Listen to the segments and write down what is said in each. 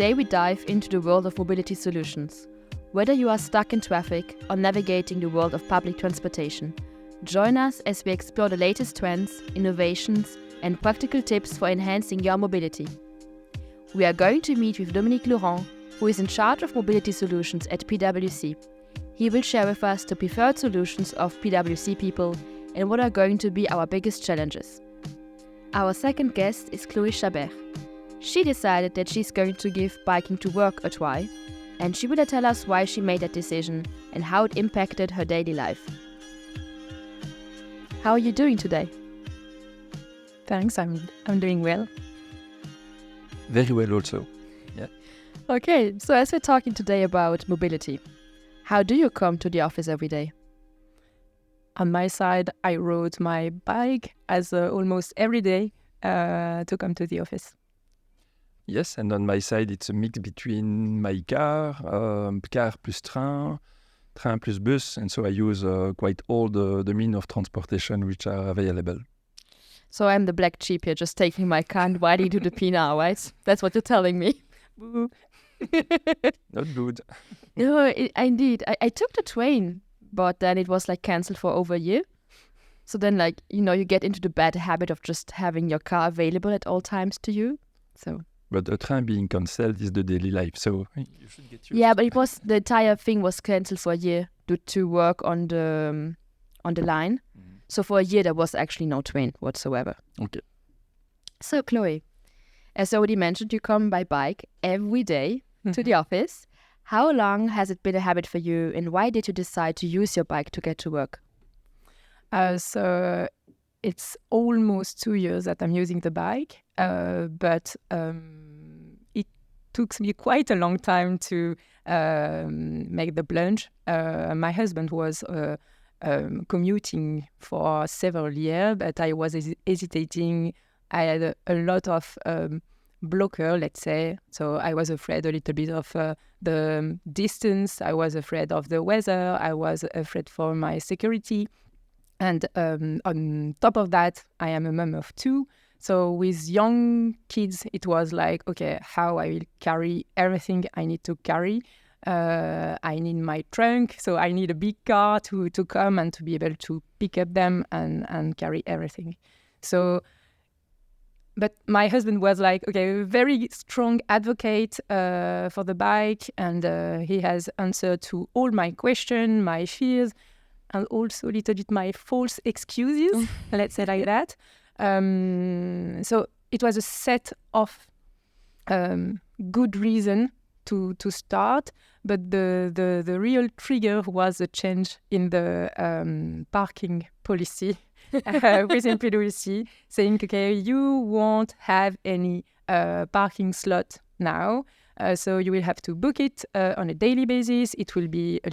Today we dive into the world of mobility solutions. Whether you are stuck in traffic or navigating the world of public transportation, join us as we explore the latest trends, innovations, and practical tips for enhancing your mobility. We are going to meet with Dominique Laurent, who is in charge of mobility solutions at PwC. He will share with us the preferred solutions of PwC people and what are going to be our biggest challenges. Our second guest is Chloé Chabert. She decided that she's going to give biking to work a try, and she will tell us why she made that decision and how it impacted her daily life. How are you doing today? Thanks, I'm doing well. Very well also. Yeah. Okay, so as we're talking today about mobility, how do you come to the office every day? On my side, I rode my bike as almost every day to come to the office. Yes, and on my side, it's a mix between my car, car plus train, train plus bus, and so I use quite all the means of transportation which are available. So I'm the black sheep here, just taking my car and riding to the P now, right? That's what you're telling me. Boo. Not good. No, indeed. I took the train, but then it was like cancelled for over a year. So then you get into the bad habit of just having your car available at all times to you. So. But a train being cancelled is the daily life, so you should get used. Yeah, but the entire thing was cancelled for a year due to work on the line. Mm-hmm. So for a year there was actually no train whatsoever. Okay. So Chloé, as I already mentioned, you come by bike every day to the office. How long has it been a habit for you, and why did you decide to use your bike to get to work? So it's almost 2 years that I'm using the bike, but it took me quite a long time to make the plunge. My husband was commuting for several years, but I was hesitating. I had a lot of blocker, let's say. So I was afraid a little bit of the distance. I was afraid of the weather. I was afraid for my security. And on top of that, I am a mom of 2. So with young kids, it was like, okay, how I will carry everything I need to carry. I need my trunk, so I need a big car to come and to be able to pick up them and carry everything. So, but my husband was like, okay, a very strong advocate for the bike, and he has answered to all my questions, my fears, and also a little bit my false excuses, let's say like that. So it was a set of good reason to start, but the real trigger was a change in the parking policy within PwC, saying, okay, you won't have any parking slot now. So you will have to book it on a daily basis. It will be a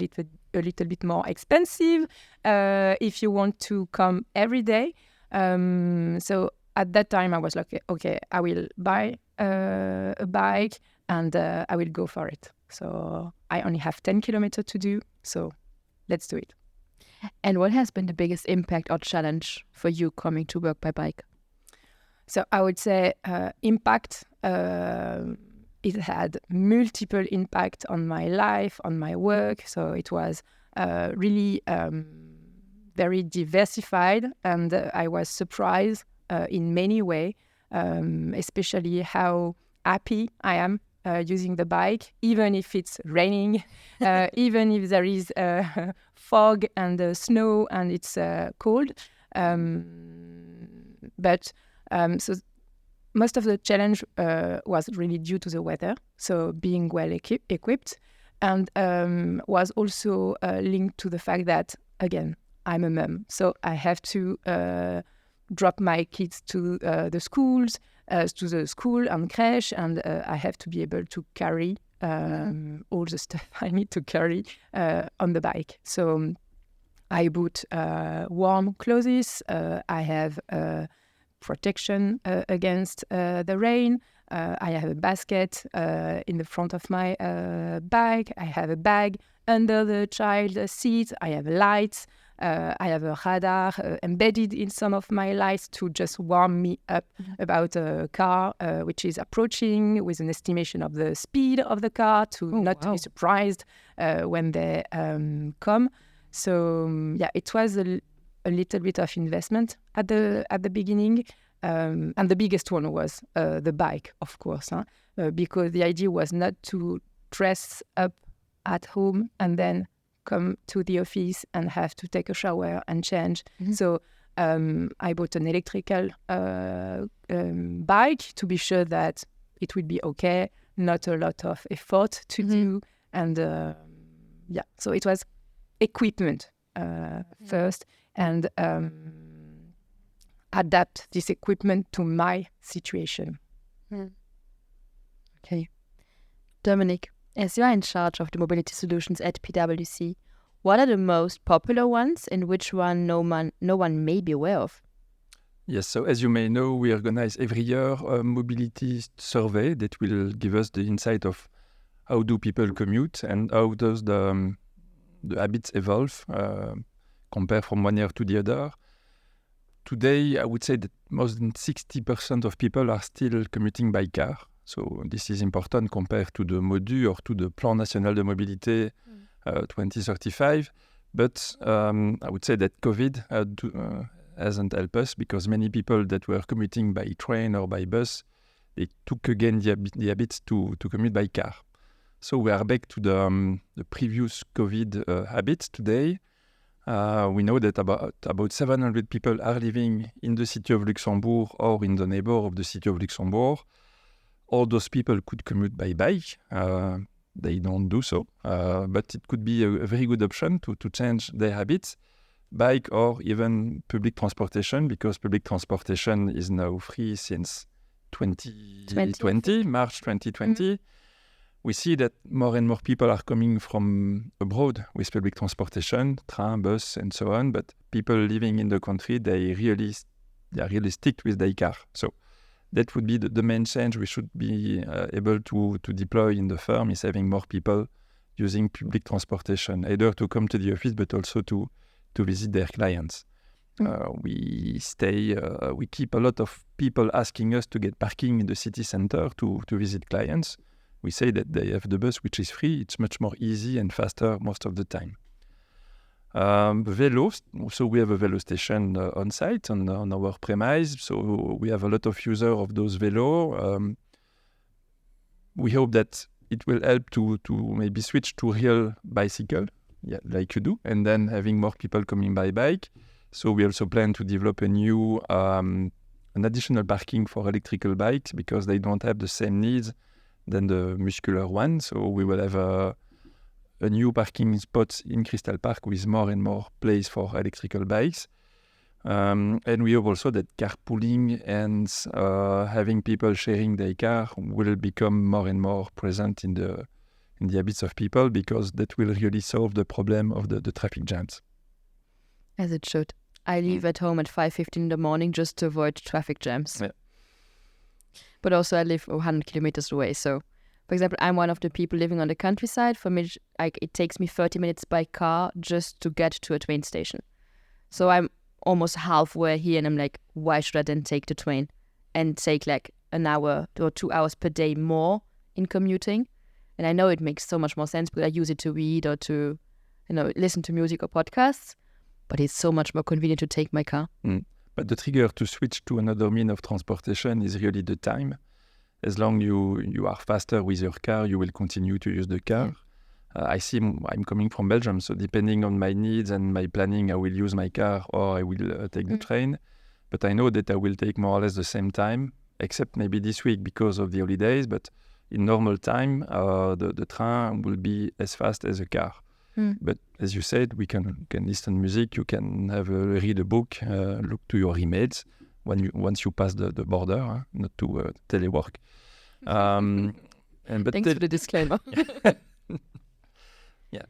little bit more expensive if you want to come every day. So at that time, I was like, okay, I will buy a bike and I will go for it. So I only have 10 kilometers to do, so let's do it. And what has been the biggest impact or challenge for you coming to work by bike? So I would say impact. It had multiple impact on my life, on my work. So it was really very diversified, and I was surprised in many ways, especially how happy I am using the bike, even if it's raining, even if there is fog and snow and it's cold. But so most of the challenge was really due to the weather, so being well equipped, and was also linked to the fact that, again, I'm a mom, so I have to drop my kids to the schools, to the school and crèche, and I have to be able to carry all the stuff I need to carry on the bike. So I bought warm clothes. I have protection against the rain. I have a basket in the front of my bike. I have a bag under the child seat. I have lights. I have a radar embedded in some of my lights to just warm me up about a car which is approaching, with an estimation of the speed of the car to not be surprised when they come. So it was a little bit of investment at the beginning. And the biggest one was the bike, of course, because the idea was not to dress up at home and then come to the office and have to take a shower and change. So I bought an electrical bike to be sure that it would be okay, not a lot of effort to do. And so it was equipment first, and adapt this equipment to my situation. Okay. Dominique, as you are in charge of the mobility solutions at PwC, what are the most popular ones and which one no one may be aware of? Yes, so as you may know, we organize every year a mobility survey that will give us the insight of how do people commute and how does the habits evolve, compare from one year to the other. Today, I would say that more than 60% of people are still commuting by car. So this is important compared to the MODU or to the Plan National de Mobilité 2035. But I would say that COVID hasn't helped us, because many people that were commuting by train or by bus, they took again the habits to commute by car. So we are back to the previous COVID habits today. We know that about 700 people are living in the city of Luxembourg or in the neighbor of the city of Luxembourg. All those people could commute by bike. They don't do so, but it could be a very good option to change their habits, bike or even public transportation, because public transportation is now free since 2020, March 2020. We see that more and more people are coming from abroad with public transportation, train, bus, and so on. But people living in the country, they really stick with their car. So that would be the main change we should be able to deploy in the firm, is having more people using public transportation, either to come to the office, but also to visit their clients. We keep a lot of people asking us to get parking in the city center to visit clients. We say that they have the bus, which is free. It's much more easy and faster most of the time. Velos, so we have a velo station on site on our premise. So we have a lot of users of those velo. We hope that it will help to maybe switch to real bicycle, like you do, and then having more people coming by bike. So we also plan to develop an additional parking for electrical bikes, because they don't have the same needs than the muscular one. So we will have a new parking spot in Crystal Park with more and more place for electrical bikes. And we hope also that carpooling and having people sharing their car will become more and more present in the habits of people, because that will really solve the problem of the traffic jams. As it should. I leave at home at 5:15 in the morning just to avoid traffic jams. Yeah. But also I live 100 kilometers away. So, for example, I'm one of the people living on the countryside. For me, it takes me 30 minutes by car just to get to a train station. So I'm almost halfway here, and I'm like, why should I then take the train and take like an hour or 2 hours per day more in commuting? And I know it makes so much more sense, because I use it to read or to, listen to music or podcasts. But it's so much more convenient to take my car. But the trigger to switch to another mean of transportation is really the time. As long you are faster with your car, you will continue to use the car. Yeah. I'm coming from Belgium, so depending on my needs and my planning, I will use my car or I will take the train. But I know that I will take more or less the same time, except maybe this week because of the holidays. But in normal time, the train will be as fast as a car. But as you said, we can listen to music, you can read a book, look to your emails once you pass the border, not to telework. Thanks for the disclaimer. Yeah.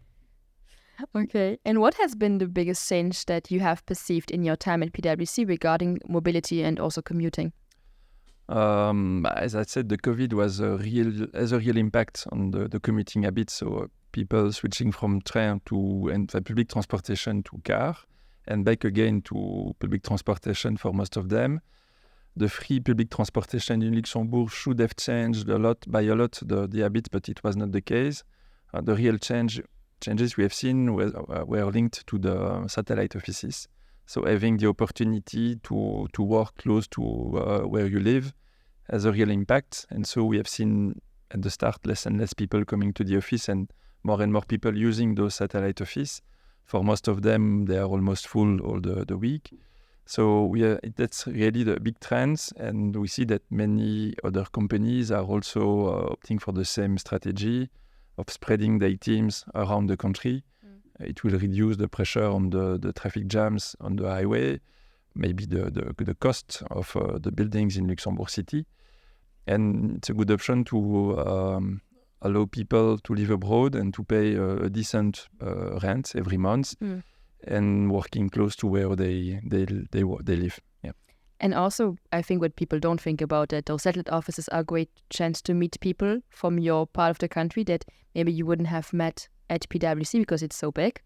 Okay. And what has been the biggest change that you have perceived in your time at PwC regarding mobility and also commuting? As I said, the COVID has a real impact on the commuting habits. So people switching from train to public transportation to car. and back again to public transportation for most of them. The free public transportation in Luxembourg should have changed by a lot the habits, but it was not the case. The real changes we have seen were linked to the satellite offices. So having the opportunity to work close to where you live has a real impact. And so we have seen at the start less and less people coming to the office and more people using those satellite offices. For most of them, they are almost full all the week. So that's really the big trends. And we see that many other companies are also opting for the same strategy of spreading their teams around the country. It will reduce the pressure on the traffic jams on the highway, maybe the cost of the buildings in Luxembourg City. And it's a good option to allow people to live abroad and to pay a decent rent every month and working close to where they live. Yeah. And also, I think what people don't think about that those satellite offices are a great chance to meet people from your part of the country that maybe you wouldn't have met at PwC because it's so big.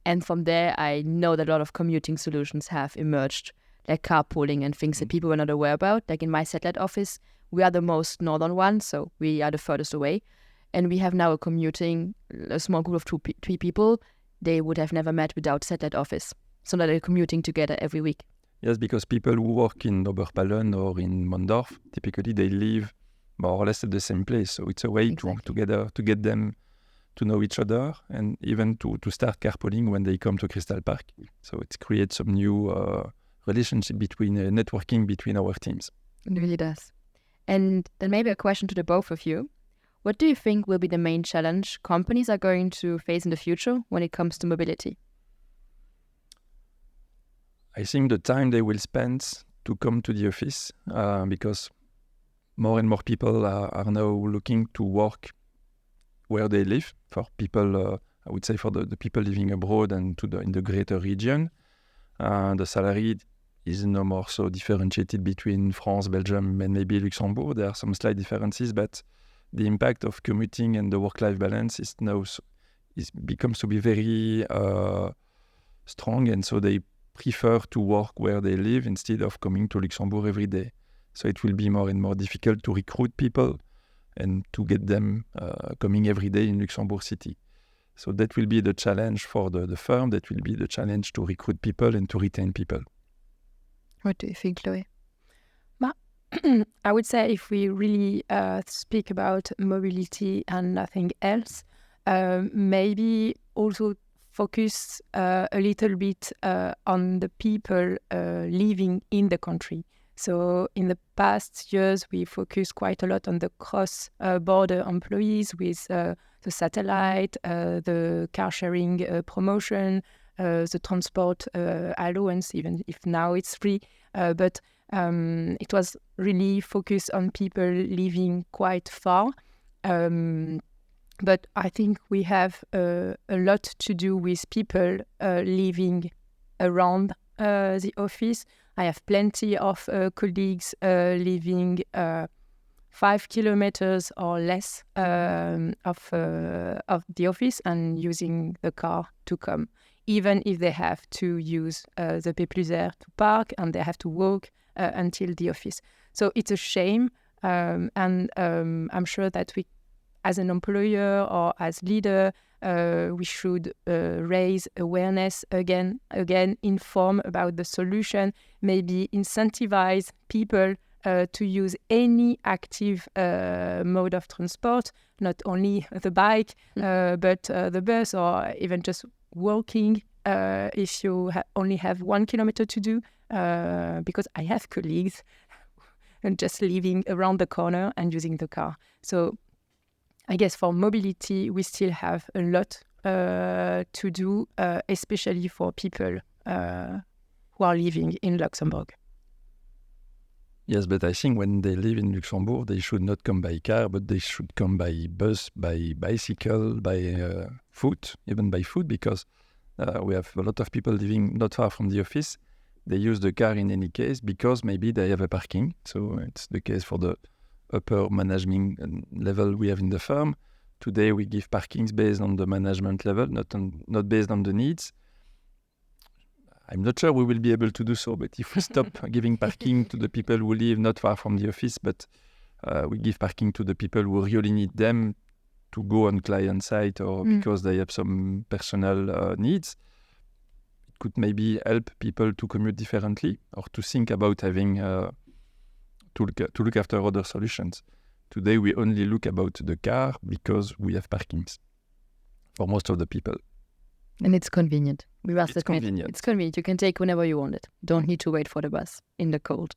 And from there, I know that a lot of commuting solutions have emerged, like carpooling and things that people were not aware about. Like in my satellite office, we are the most northern one, so we are the furthest away. And we have now a small group of three people they would have never met without satellite office. So that they're commuting together every week. Yes, because people who work in Oberpallen or in Mondorf, typically they live more or less at the same place. So it's a way to work together, to get them to know each other and even to start carpooling when they come to Crystal Park. So it creates some new relationship networking between our teams. It really does. And then maybe a question to the both of you. What do you think will be the main challenge companies are going to face in the future when it comes to mobility? I think the time they will spend to come to the office, because more and more people are now looking to work where they live. For people, I would say for the people living abroad and in the greater region, the salary is no more so differentiated between France, Belgium, and maybe Luxembourg. There are some slight differences, but the impact of commuting and the work-life balance becomes to be very strong, and so they prefer to work where they live instead of coming to Luxembourg every day. So it will be more and more difficult to recruit people and to get them coming every day in Luxembourg City. So that will be the challenge for the firm. That will be the challenge to recruit people and to retain people. What do you think, Chloé? I would say if we really speak about mobility and nothing else, maybe also focus a little bit on the people living in the country. So in the past years, we focused quite a lot on the cross-border employees with the satellite, the car-sharing promotion, the transport allowance, even if now it's free. But it was really focused on people living quite far. But I think we have a lot to do with people living around the office. I have plenty of colleagues living 5 kilometers or less of the office and using the car to come, even if they have to use the PwC to park and they have to walk until the office. So it's a shame, and I'm sure that we, as an employer or as leader, we should raise awareness again, inform about the solution, maybe incentivize people to use any active mode of transport, not only the bike, but the bus or even just walking if you only have 1 kilometer to do, because I have colleagues and just living around the corner and using the car. So I guess for mobility, we still have a lot to do, especially for people who are living in Luxembourg. Yes, but I think when they live in Luxembourg, they should not come by car, but they should come by bus, by bicycle, by foot, even by foot, because we have a lot of people living not far from the office. They use the car in any case because maybe they have a parking. So it's the case for the upper management level we have in the firm. Today we give parkings based on the management level, not based on the needs. I'm not sure we will be able to do so, but if we stop giving parking to the people who live not far from the office, but we give parking to the people who really need them to go on client site or because they have some personal needs, it could maybe help people to commute differently or to think about having to look after other solutions. Today, we only look about the car because we have parkings for most of the people. And it's convenient. We must It's admit. convenient. It's convenient. You can take whenever you want it. Don't need to wait for the bus in the cold.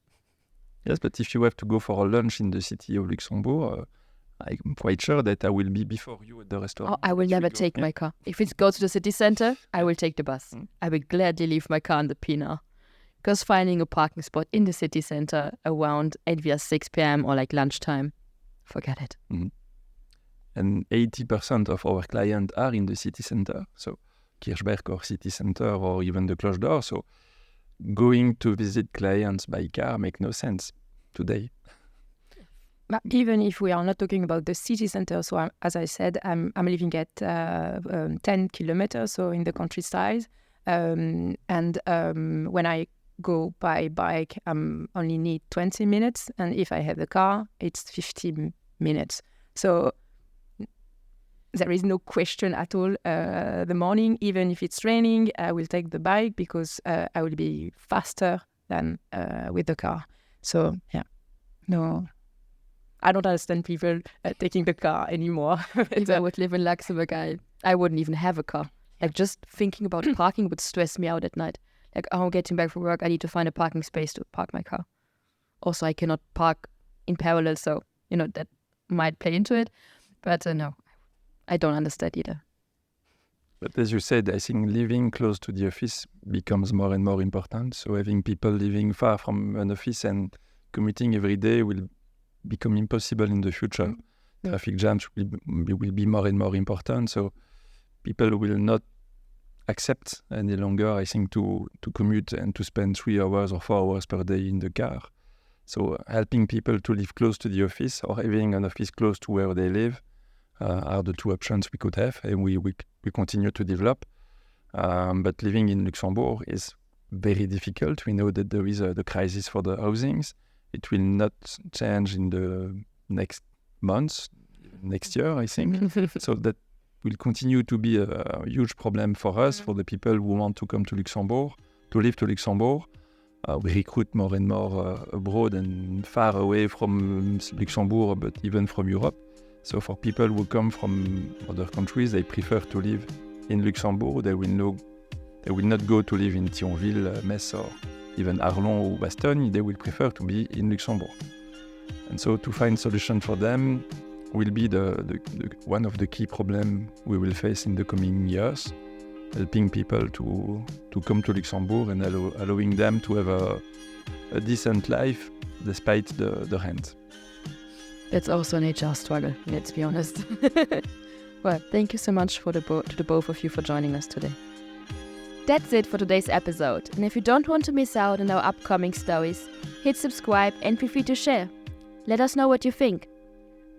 Yes, but if you have to go for a lunch in the city of Luxembourg, I'm quite sure that I will be before you at the restaurant. Oh, I will never take my car. If it goes to the city center, I will take the bus. I will gladly leave my car in the Pina. Because finding a parking spot in the city center around 6 p.m. or like lunchtime, forget it. And 80% of our clients are in the city center. So Kirchberg or city center or even the Cloche d'Or. So going to visit clients by car makes no sense today. But even if we are not talking about the city center, so as I said, I'm living at 10 kilometers, so in the countryside. And when I go by bike, I only need 20 minutes. And if I have the car, it's 15 minutes. So there is no question at all. The morning, even if it's raining, I will take the bike because I will be faster than with the car. So, yeah, no, I don't understand people taking the car anymore. If I would live in Luxembourg, I wouldn't even have a car. Like, just thinking about parking would stress me out at night. Like, oh, getting back from work, I need to find a parking space to park my car. Also, I cannot park in parallel, so, that might play into it. But no, I don't understand either. But as you said, I think living close to the office becomes more and more important. So having people living far from an office and commuting every day will become impossible in the future. Traffic jams will be more and more important. So people will not accept any longer, I think, to commute and to spend 3 hours or 4 hours per day in the car. So helping people to live close to the office or having an office close to where they live are the two options we could have, and we continue to develop. But living in Luxembourg is very difficult. We know that there is the crisis for the housings. It will not change in the next months, next year, I think. So that will continue to be a huge problem for us, for the people who want to come to Luxembourg, to live to Luxembourg. We recruit more and more abroad and far away from Luxembourg, but even from Europe. So for people who come from other countries, they prefer to live in Luxembourg. They will not go to live in Thionville, Metz, or even Arlon or Bastogne. They will prefer to be in Luxembourg. And so to find solution for them will be the one of the key problems we will face in the coming years, helping people to come to Luxembourg and allowing them to have a decent life despite the rent. That's also an HR struggle, let's be honest. Well, thank you so much to the both of you for joining us today. That's it for today's episode. And if you don't want to miss out on our upcoming stories, hit subscribe and feel free to share. Let us know what you think.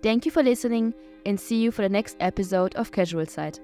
Thank you for listening and see you for the next episode of Casual Side.